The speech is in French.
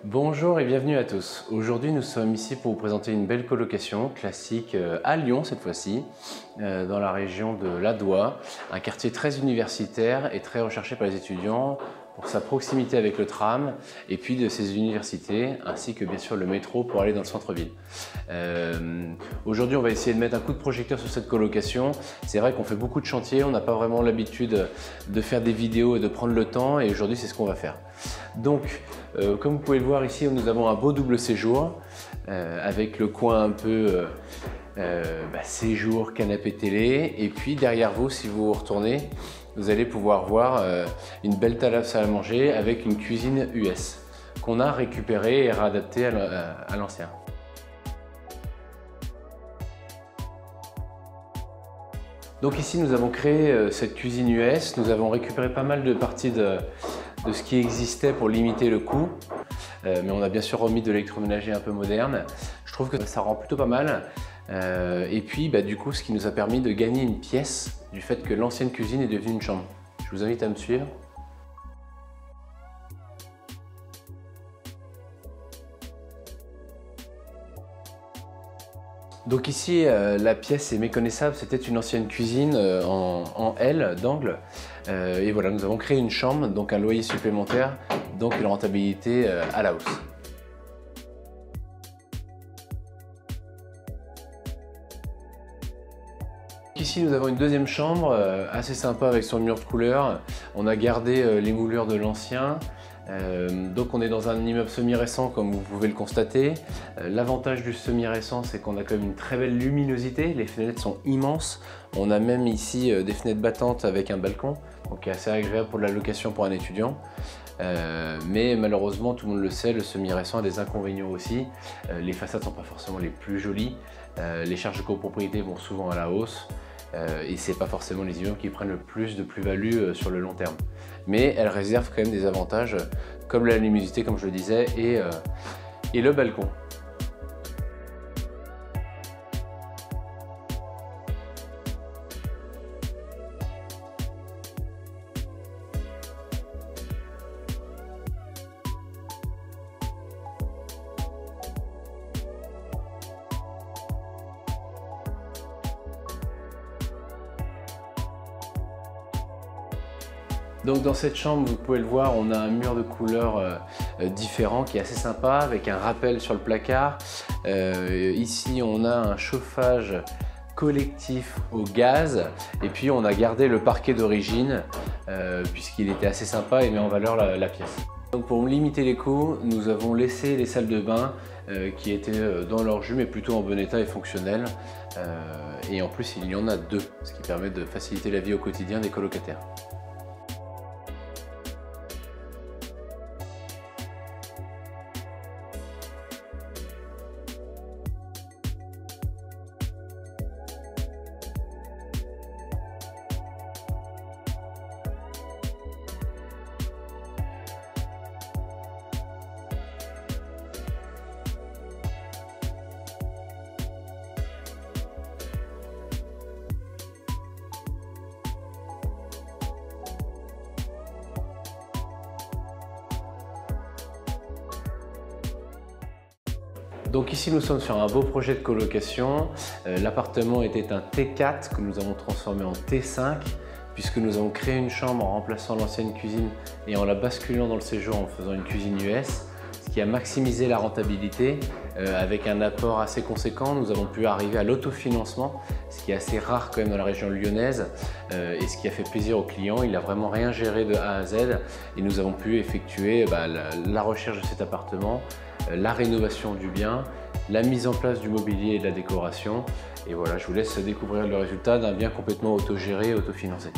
Bonjour et bienvenue à tous. Aujourd'hui, nous sommes ici pour vous présenter une belle colocation classique à Lyon cette fois-ci, dans la région de l'Adoua, un quartier très universitaire et très recherché par les étudiants pour sa proximité avec le tram et puis de ses universités, ainsi que bien sûr le métro pour aller dans le centre-ville. Aujourd'hui, on va essayer de mettre un coup de projecteur sur cette colocation. C'est vrai qu'on fait beaucoup de chantiers, on n'a pas vraiment l'habitude de faire des vidéos et de prendre le temps, et aujourd'hui, c'est ce qu'on va faire. Donc, comme vous pouvez le voir ici, nous avons un beau double séjour avec le coin un peu séjour, canapé télé, et puis derrière vous, si vous retournez, vous allez pouvoir voir une belle salle à manger avec une cuisine US qu'on a récupérée et réadaptée à l'ancien. Donc ici, nous avons créé cette cuisine US, nous avons récupéré pas mal de parties de ce qui existait pour limiter le coût, mais on a bien sûr remis de l'électroménager un peu moderne. Je trouve que ça rend plutôt pas mal, et puis du coup, ce qui nous a permis de gagner une pièce du fait que l'ancienne cuisine est devenue une chambre. Je vous invite à me suivre. Donc ici, la pièce est méconnaissable, c'était une ancienne cuisine en L d'angle. Et voilà, nous avons créé une chambre, donc un loyer supplémentaire, donc une rentabilité à la hausse. Ici, nous avons une deuxième chambre assez sympa avec son mur de couleur. On a gardé les moulures de l'ancien. Donc on est dans un immeuble semi-récent comme vous pouvez le constater. L'avantage du semi-récent, c'est qu'on a quand même une très belle luminosité, les fenêtres sont immenses. On a même ici des fenêtres battantes avec un balcon, donc qui est assez agréable pour la location pour un étudiant. Mais malheureusement, tout le monde le sait, le semi-récent a des inconvénients aussi. Les façades ne sont pas forcément les plus jolies, les charges de copropriété vont souvent à la hausse. Et ce n'est pas forcément les immeubles qui prennent le plus de plus-value sur le long terme. Mais elles réservent quand même des avantages comme la luminosité, comme je le disais, et le balcon. Donc dans cette chambre, vous pouvez le voir, on a un mur de couleur différent qui est assez sympa avec un rappel sur le placard. Ici, on a un chauffage collectif au gaz et puis on a gardé le parquet d'origine puisqu'il était assez sympa et met en valeur la pièce. Donc pour limiter les coûts, nous avons laissé les salles de bain qui étaient dans leur jus mais plutôt en bon état et fonctionnelles. Et en plus, il y en a deux, ce qui permet de faciliter la vie au quotidien des colocataires. Donc ici nous sommes sur un beau projet de colocation. L'appartement était un T4 que nous avons transformé en T5 puisque nous avons créé une chambre en remplaçant l'ancienne cuisine et en la basculant dans le séjour en faisant une cuisine US, ce qui a maximisé la rentabilité avec un apport assez conséquent. Nous avons pu arriver à l'autofinancement, ce qui est assez rare quand même dans la région lyonnaise et ce qui a fait plaisir aux clients. Il n'a vraiment rien géré de A à Z et nous avons pu effectuer la recherche de cet appartement, la rénovation du bien, la mise en place du mobilier et de la décoration. Et voilà, je vous laisse découvrir le résultat d'un bien complètement autogéré et autofinancé.